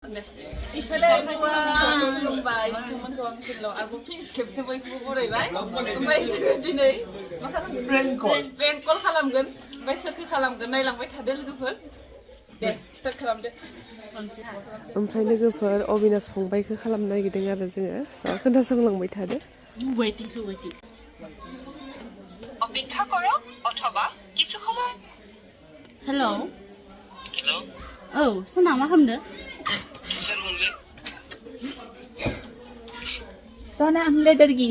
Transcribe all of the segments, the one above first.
इफोरलाय खुलुमबाय नोंथांमोनखौ आं सेराव आरोबाव फिन खेबसे बयखौबो बरायबाय ओमफ्राय जोङो दिनै मा खालामगोन प्रेंक कल खालामगोन ओमफ्राय सोरखौ खालामगोन नायलांबाय थादो लोगोफोर दे स्टार्ट खालामदो ओमफ्राय लोगोफोर अबिनाश फंबायखौ खालामनो नागिरदों आरो जोङो स' खोनासंलांबाय थादो waiting অপেক্ষা করো অথবা কিছু সময় hello हेलौ औ सोना मा खालामदो सोर मोनलै सोना आं लेदारगि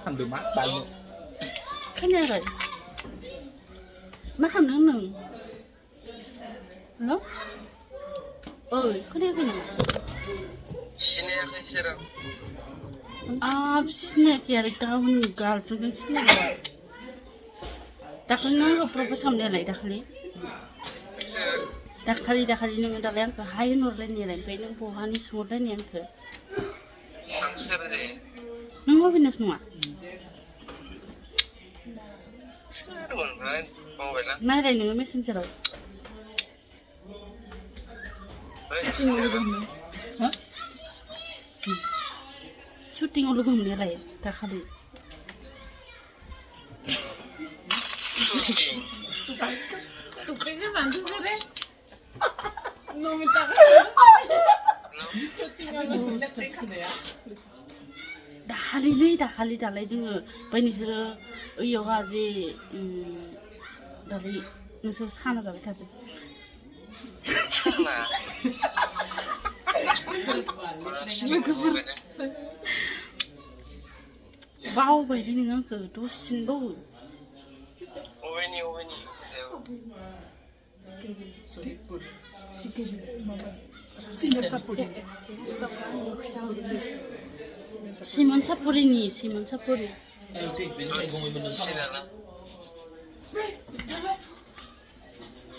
खालामदोंमा बायनो खोनायाखै मा खालामदों नों हेल' ओइ खोनायाखै नों सिनायाखै सोर सिनायाखै आरो गावनि गार्लफ्रेन्डखौ सिनायबाय दाखालि नों आंखौ प्रप'ज खालामनायालाय दाखालि नोङो दालाय आंखौ हाय होनहरलायनायालाय ओमफ्राय नों बहानि सोंहरलायनाय आंखौ आं सोर दे नों अबिनाश नङा सोरमोनलाय मबाइला नायलाय नोङो मेसेन्जाराव शुटिंआव लोगो मोननायालाय दाखालि तुपेनो सांगतो रे नमिता दाखालि दालाय जोङो ओमफ्राय नोंसोरो ओइयावहा जे दालाय नोंसोर साना जाबाय थादो बावबायलै नों आंखौ दसेनो बावो अबेनि Simon Sapuri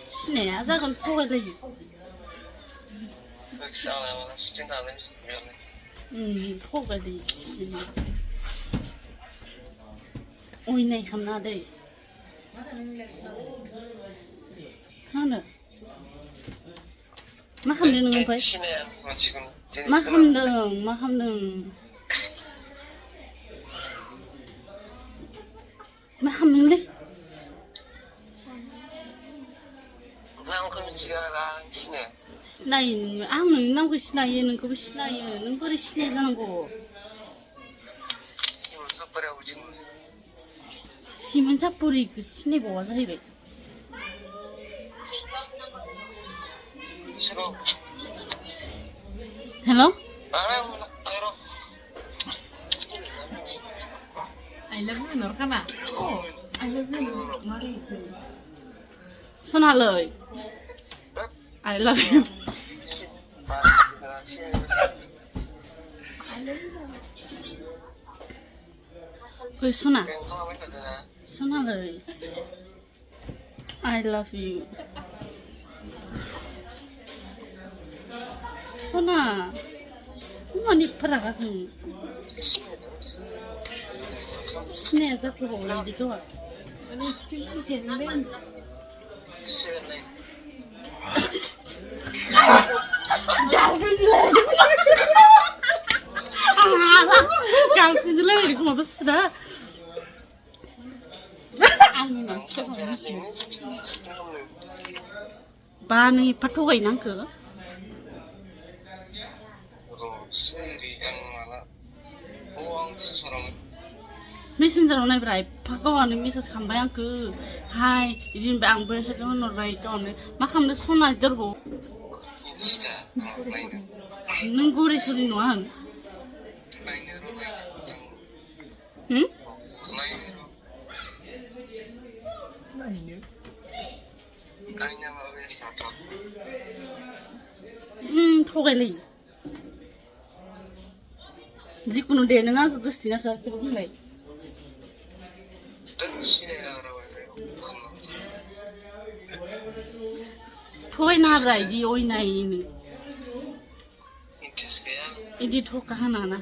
सिनाया जागोन थगायलायो थगायलायो अयनाय खालामना दै खोनादों मा खालामदों नों ओमफ्राय मा खालामदों मा खालामदोंलै सिनायो नोङो आं नोंनि नामखौ सिनायो नोंखौबो सिनायो नों बोरै सिनाया जानांगौ सिमोन सापुरिखौ सिनायबावा जाहैबाय हेल' I love you नरखाना I love you मारै सनालै I love you ओइ सनालै I love you सना मानि फारागा जों सिनाया जाथ'बावला बिदिखौ माने 67 लै गावखौलाय खोमा बोसोरा आंनि मानसिखौ बा नों एफा थगायनो आंखौ मेसेन्जाराव नायब्रा एफा गावहानो मेसेज खालामबाय आंखौ हाय बिदि होनबाय आंबो हेल' होनहरबाय गावनो मा खालामदों सना दरबाव नों गौरेसरि नङा थगायलायो जिखुनु दे नों आंखौ गोसोथोना थाखै बुंलाय थगायनाङाब्रा इदि अयनायनो इदि थका होनाङा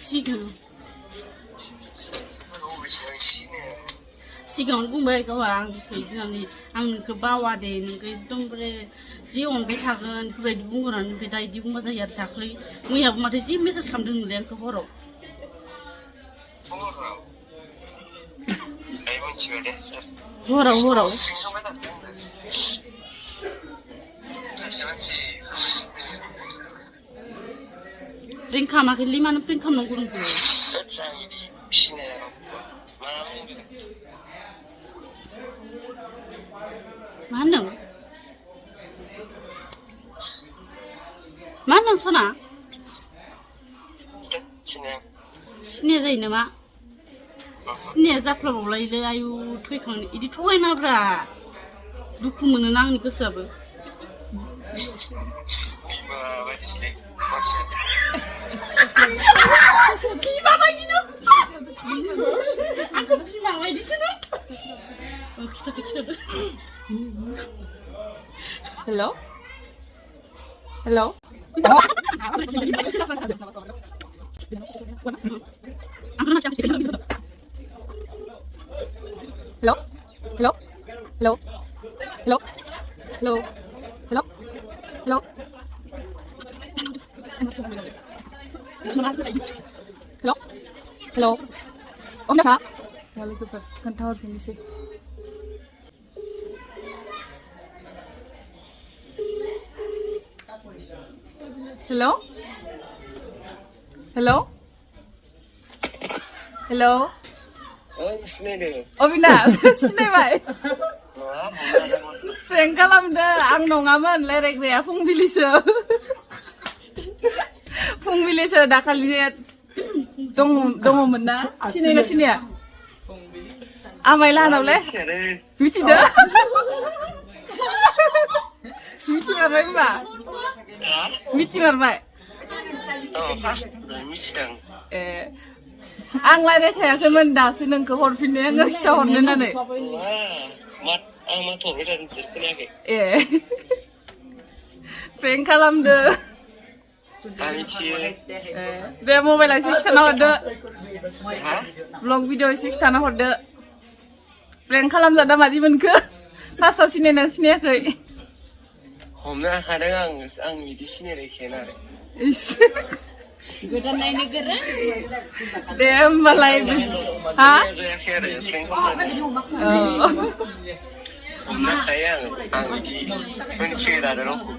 सिगां सिगाङावनो बुंबाय गावहा आंखौ इदिनानै आं नोंखौ बावा दे नोंखौ एकदमबारे जि अनबाय थागोन बेफोरबायदि बुंहरनानै ओमफ्राय दा इदि बुंबा जायो आरो दाख्लै मैयाबो माथो जि मेसेज खालामदों नोंलाय आंखौ हराव आइ मिथिबाय दे सोर हराव खांबाय थादों सासे मानसि प्रेंक खालामाखैलै मानो प्रेंक खालामनांगौ नोंखौ आदसा इदि सिनाया मा बुंदों मा होनदों सना सिनाया जायो नामा सिनाया जाफ्लाबावलायलै आयु थैखांनो इदि थगायनाब्रा दुखु मोनोना आंनि गोसोआबो Hello? Hello? Hello? Hello? Hello? Hello? Hello? Hello? Hello? Hello? Hello? Om nasa? Kali ko kantawar pinisi. Hello? Hello? Hello? Abinash, सिनायबाय? Prank खालामदो आं नङामोन रायलायग्राया फुंबिलिसो फुंबिलिसो दाखालि दङमोन ना सिनायना सिनाया आमाय लाहानावलै मिथिदो मिथिमारबाय होनबा मिथिमारबाय ए आं रायलायखायाखैमोन दासो नोंखौ हरफिननो आङो खिथाहरनो होननानै ए प्रेंक खालामदो दे मबाइलाव एसे खिथाना हरदो ब्लग भिडिअ एसे खिथाना हरदो प्रेंक खालामजादा मादि मोनखो फार्स्टआव सिनायना सिनायाखै हमनो हाखादों आं बिदि सिनायखायानो आरो गोदान नायनो गोरों दे होमबालाय हा जायाखै आरो हमनो हाखायो आं बिदि मोनफेरा आरो रावखौ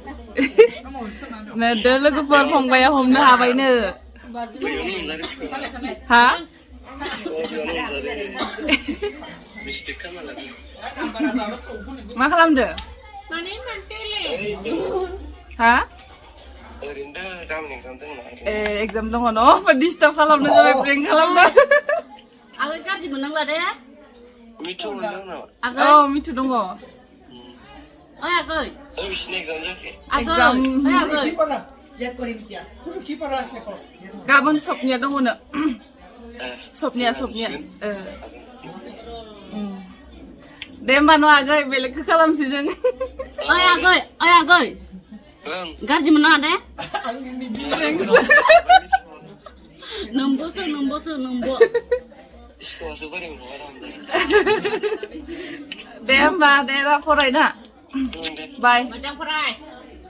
नोदो लोगोफोर फंबाया हमनो हाबायनो हा मा खालामदो हा ए एग्जाम दङ न डिस्टार्ब खालामनो जाबाय प्रेंक खालामनो आगै गाज्रि मोननांला दे मिथु मोनदों नामा औ मिथु दङ ओइ आगै बिसिनि एग्जाम जायाखै एग्जाम आगै गाबोन सपनिया दङनो सपनिया दे होमबा न आगै बेलेगखौ खालामसै जों ओइ आगै गाज्रि मोननाङा दे नोम्बोसो दे होमबा दे दा फरायना बाय मोजां फराय